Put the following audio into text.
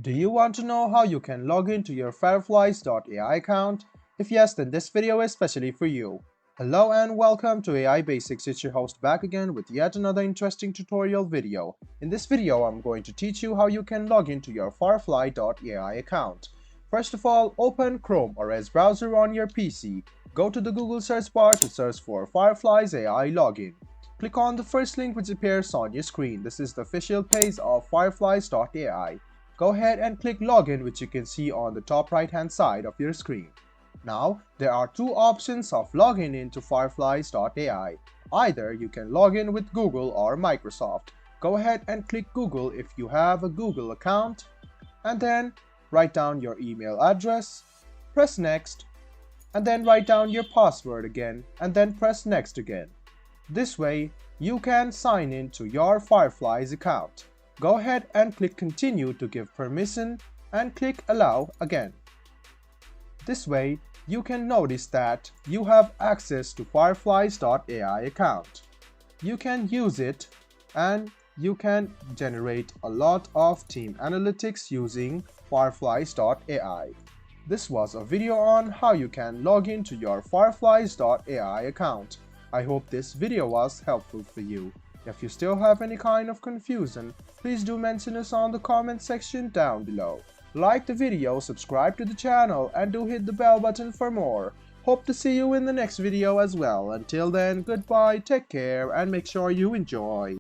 Do you want to know how you can log into your Fireflies AI account? If yes, then this video is specially for you. Hello and welcome to AI Basics. It's your host back again with yet another interesting tutorial video. In this video, I'm going to teach you how you can log into your Firefly.ai account. First of all, open Chrome or Edge browser on your PC. Go to the Google search bar to search for Fireflies AI login. Click on the first link which appears on your screen. This is the official page of Fireflies.ai. Go ahead and click login, which you can see on the top right hand side of your screen. Now, there are two options of logging into Fireflies.ai. Either you can log in with Google or Microsoft. Go ahead and click Google if you have a Google account, and then write down your email address, press next, and then write down your password again, and then press next again. This way, you can sign in to your Fireflies account. Go ahead and click continue to give permission and click allow again. This way, you can notice that you have access to Fireflies.ai account. You can use it and you can generate a lot of team analytics using Fireflies.ai. This was a video on how you can log into your Fireflies.ai account. I hope this video was helpful for you. If you still have any kind of confusion, please do mention us on the comment section down below. Like the video, subscribe to the channel, and do hit the bell button for more. Hope to see you in the next video as well. Until then, goodbye, take care, and make sure you enjoy.